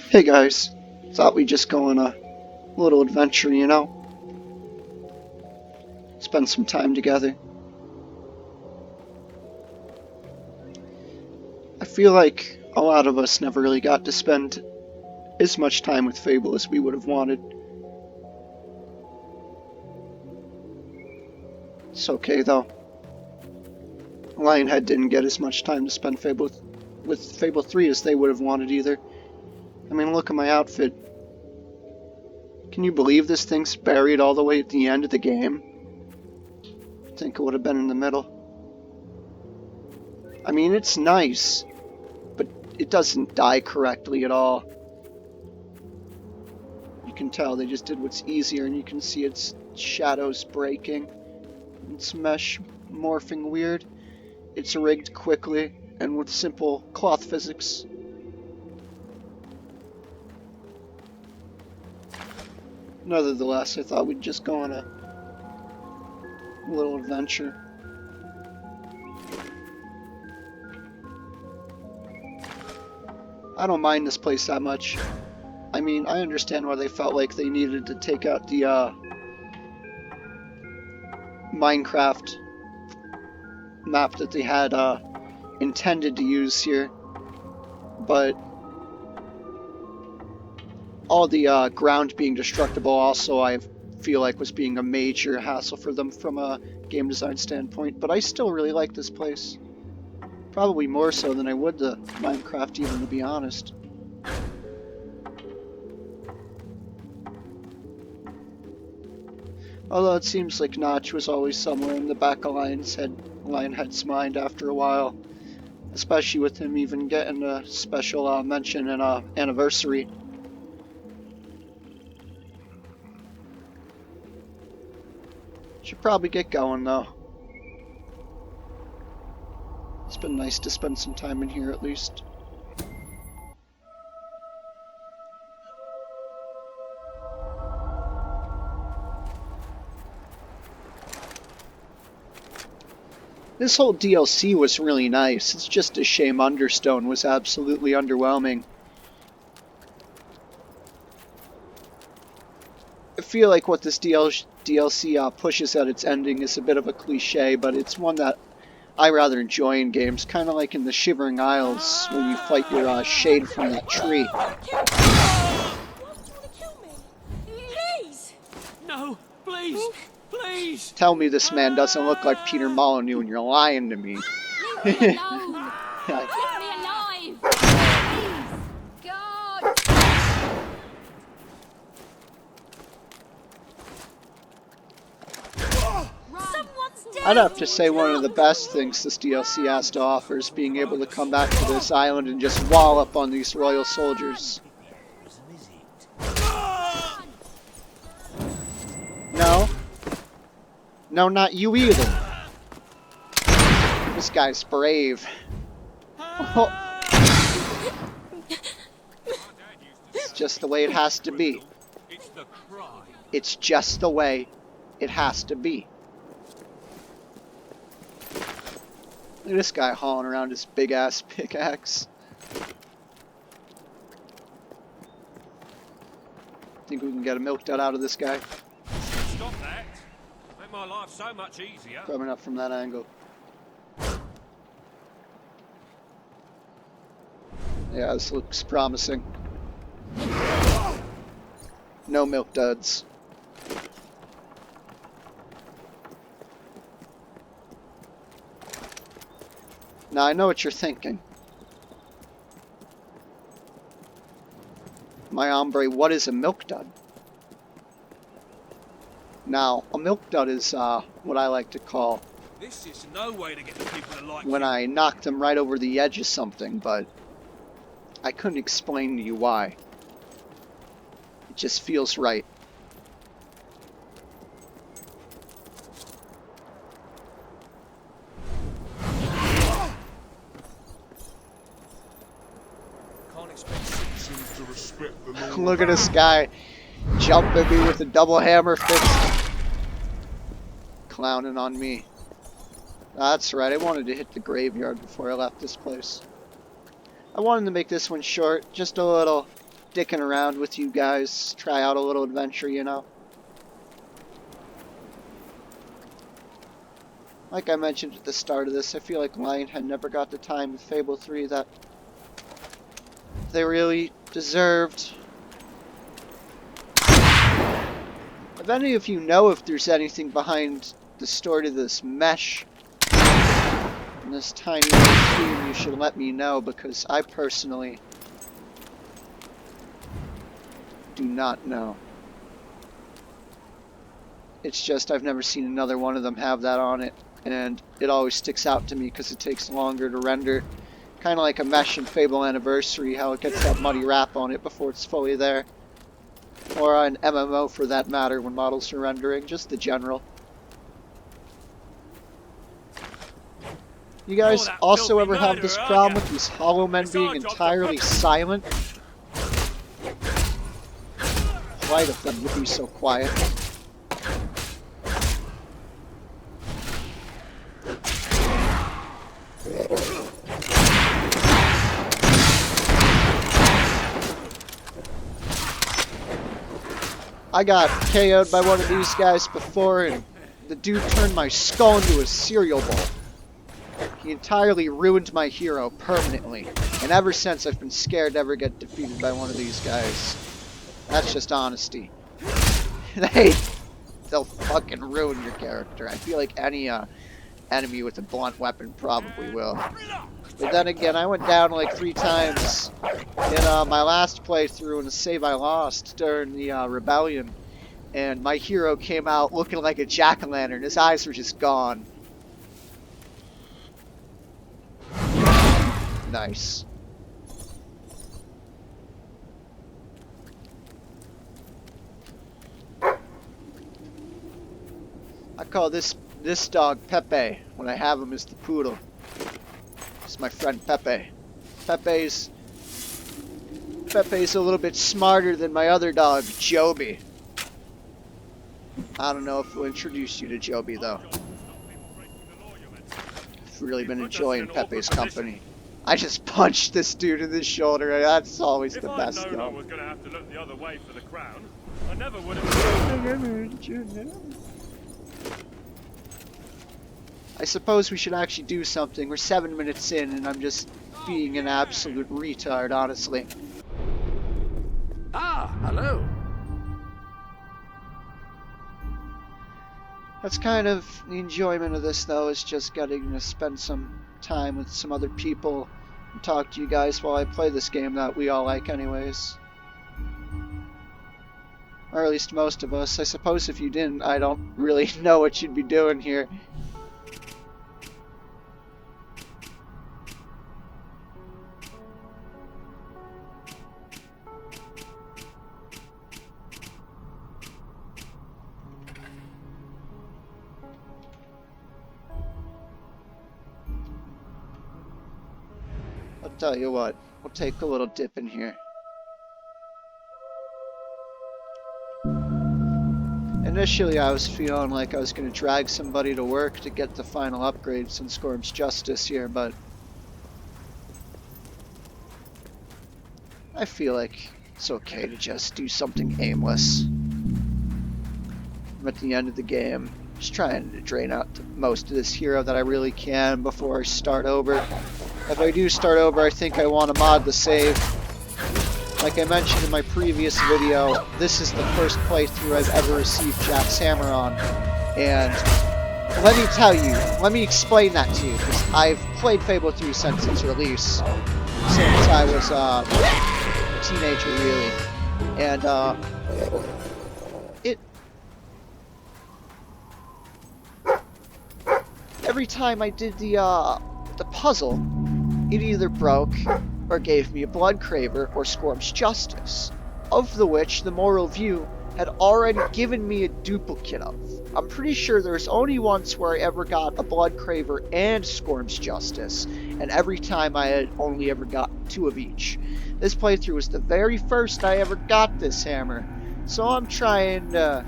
Hey guys, thought we'd just go on a little adventure, you know? Spend some time together. I feel like a lot of us never really got to spend as much time with Fable as we would have wanted. It's okay though. Lionhead didn't get as much time to spend with Fable 3 as they would have wanted either. I mean, look at my outfit. Can you believe this thing's buried all the way at the end of the game? I think it would have been in the middle. I mean, it's nice, but it doesn't die correctly at all. You can tell they just did what's easier, and you can see its shadows breaking, its mesh morphing weird. It's rigged quickly and with simple cloth physics. Nevertheless, I thought we'd just go on a little adventure. I don't mind this place that much. I mean, I understand why they felt like they needed to take out the Minecraft map that they had intended to use here, but all the ground being destructible also I feel like was being a major hassle for them from a game design standpoint, but I still really like this place. Probably more so than I would the Minecraft even, to be honest. Although it seems like Notch was always somewhere in the back of Lionhead's mind after a while. Especially with him even getting a special mention in Anniversary. Should probably get going though. It's been nice to spend some time in here at least. This whole DLC was really nice. It's just a shame Understone was absolutely underwhelming. I feel like what this DLC pushes at its ending is a bit of a cliche, but it's one that I rather enjoy in games, kind of like in the Shivering Isles when you fight your shade from that tree. No, please, please. Tell me this man doesn't look like Peter Molyneux and you're lying to me. Leave me alone. Keep me alive. Please. God. I'd have to say one of the best things this DLC has to offer is being able to come back to this island and just wallop on these royal soldiers. No. No, not you either. This guy's brave. It's just the way it has to be. It's just the way it has to be. Look at this guy hauling around his big ass pickaxe. Think we can get a milk dud out of this guy? Stop that. Make my life so much easier. Probably not from that angle. Yeah, this looks promising. No milk duds. Now I know what you're thinking. My hombre, what is a milk dud? Now, a milk dud is what I like to call This is no way to get the people to like when you. I knock them right over the edge of something, but I couldn't explain to you why. It just feels right. Can't expect citizens to respect the law. Look at this guy jumping me with a double hammer fist. Clowning on me. That's right, I wanted to hit the graveyard before I left this place. I wanted to make this one short, just a little dicking around with you guys, try out a little adventure, you know. Like I mentioned at the start of this, I feel like Lionhead never got the time with Fable 3 that they really deserved. If any of you know if there's anything behind the story to this mesh in this tiny little team, you should let me know, because I personally do not know. It's just I've never seen another one of them have that on it, and it always sticks out to me because it takes longer to render. Kind of like a mesh in Fable Anniversary, how it gets that muddy wrap on it before it's fully there. Or an MMO for that matter when models are rendering, just the general. You guys also ever have this problem with these hollow men being entirely silent? Why of them to be so quiet? I got KO'd by one of these guys before, and the dude turned my skull into a cereal bowl. He entirely ruined my hero permanently, and ever since I've been scared to ever get defeated by one of these guys. That's just honesty. They'll fucking ruin your character. I feel like any enemy with a blunt weapon probably will. But then again, I went down like 3 times in my last playthrough in a save I lost during the rebellion, and my hero came out looking like a jack-o'-lantern. His eyes were just gone. Nice. I call this dog Pepe when I have him as the poodle. It's my friend Pepe. Pepe's a little bit smarter than my other dog, Joby. I don't know if we'll introduce you to Joby though. I've really been enjoying Pepe's company. I just punched this dude in the shoulder. That's always the best, though. If I'd known I was going to have to look the other way for the crown, I never would have. I suppose we should actually do something. We're 7 minutes in, and I'm just being an absolute retard, honestly. Ah, hello. That's kind of the enjoyment of this, though, is just getting to spend some time with some other people and talk to you guys while I play this game that we all like anyways. Or at least most of us. I suppose if you didn't, I don't really know what you'd be doing here. I'll tell you what, we'll take a little dip in here. Initially, I was feeling like I was going to drag somebody to work to get the final upgrades in Scorm's Justice here, but I feel like it's okay to just do something aimless. I'm at the end of the game, just trying to drain out most of this hero that I really can before I start over. If I do start over, I think I want to mod the save. Like I mentioned in my previous video, this is the first playthrough I've ever received Jack's Hammer on. And let me tell you, let me explain that to you, because I've played Fable 3 since its release. Since I was a teenager, really. And every time I did the puzzle, it either broke or gave me a Blood Craver or Scorm's Justice, of the which the Moral View had already given me a duplicate of. I'm pretty sure there's only once where I ever got a Blood Craver and Scorm's Justice, and every time I had only ever gotten 2 of each. This playthrough was the very first I ever got this hammer, so I'm trying to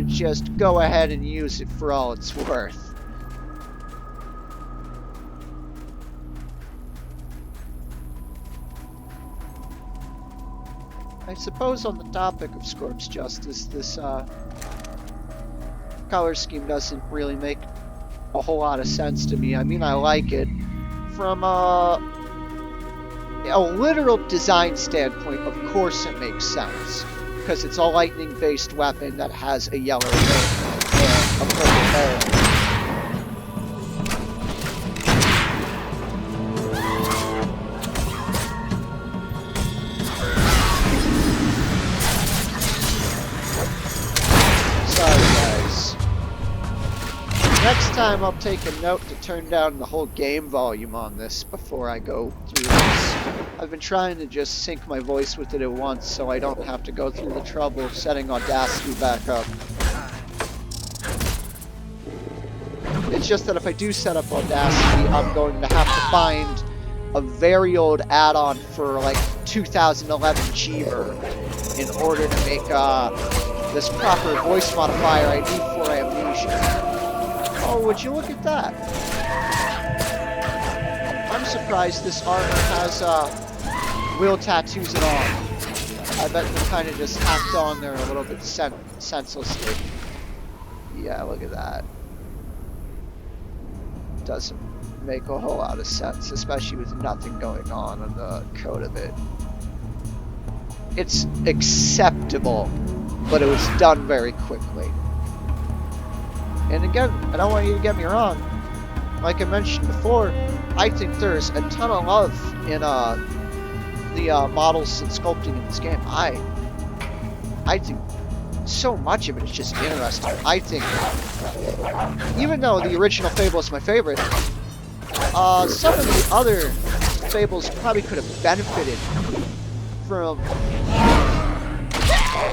just go ahead and use it for all it's worth. I suppose on the topic of Scorp's Justice, this color scheme doesn't really make a whole lot of sense to me. I mean, I like it. From a literal design standpoint, of course it makes sense. Because it's a lightning-based weapon that has a yellow barrel and a purple barrel. Next time I'll take a note to turn down the whole game volume on this before I go through this. I've been trying to just sync my voice with it at once so I don't have to go through the trouble of setting Audacity back up. It's just that if I do set up Audacity, I'm going to have to find a very old add-on for like 2011 Jeever in order to make this proper voice modifier I need for Amnesia. Oh, would you look at that? I'm surprised this armor has wheel tattoos at all. I bet they kind of just hacked on there a little bit senselessly. Yeah, look at that. Doesn't make a whole lot of sense, especially with nothing going on the code of it. It's acceptable, but it was done very quickly. And again, I don't want you to get me wrong. Like I mentioned before, I think there's a ton of love in the models and sculpting in this game. I think so much of it is just interesting. I think, even though the original Fable is my favorite, some of the other Fables probably could have benefited from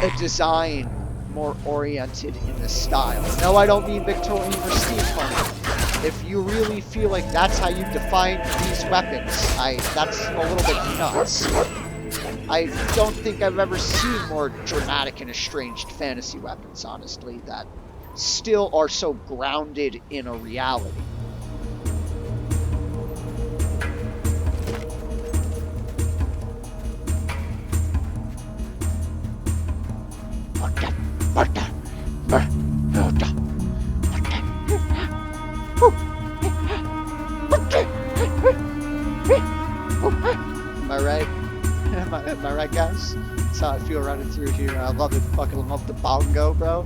a design more oriented in the style. No, I don't mean Victorian or steampunk. If you really feel like that's how you define these weapons, that's a little bit nuts. I don't think I've ever seen more dramatic and estranged fantasy weapons, honestly, that still are so grounded in a reality. Am I right? Am I right, guys? That's how I feel running through here. I love it. Fucking love the bongo, bro.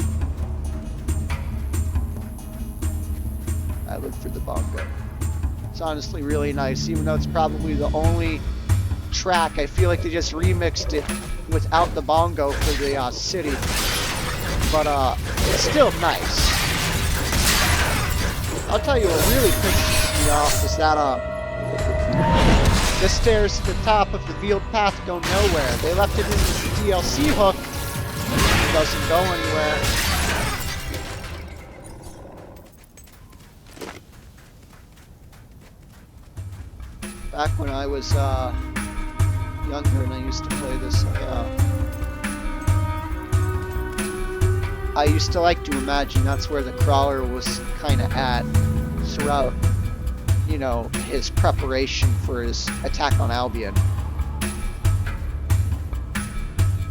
I live for the bongo. It's honestly really nice, even though it's probably the only track. I feel like they just remixed it without the bongo for the city. But it's still nice. I'll tell you what really pisses me off is that the stairs to the top of the veiled path go nowhere. They left it in as a DLC hook. It doesn't go anywhere. Back when I was younger and I used to play this, I used to like to imagine that's where the crawler was kind of at throughout, you know, his preparation for his attack on Albion.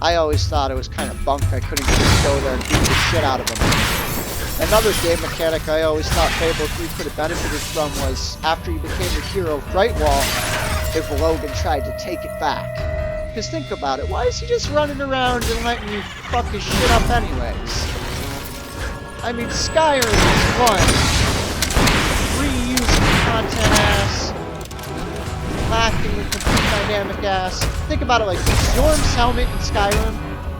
I always thought it was kind of bunk. I couldn't just go there and beat the shit out of him. Another game mechanic I always thought Fable 3 could have benefited from was after you became the hero of Brightwall, if Logan tried to take it back. Because think about it, why is he just running around and letting you fuck his shit up anyways? I mean, Skyrim is fun. Reusing content ass. Laughing with complete dynamic ass. Think about it like this. Storm's helmet in Skyrim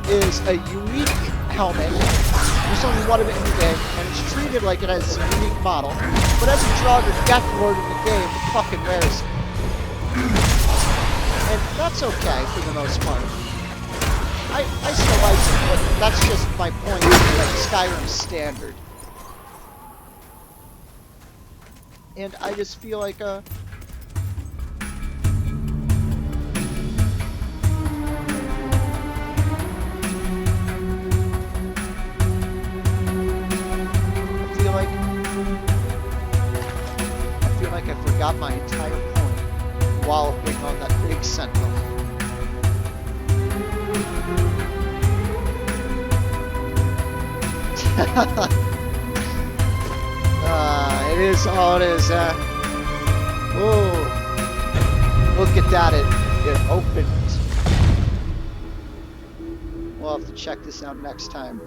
is a unique helmet. There's only one of it in the game, and it's treated like it has a unique model. But every Draugr Death Lord in the game fucking wears it. And that's okay for the most part. I still like it, but that's just my point, like Skyrim's standard. And I just feel like, I feel like I forgot my entire point walloping on that big sentinel. It is all it is, Oh, look at that, it opened. We'll have to check this out next time.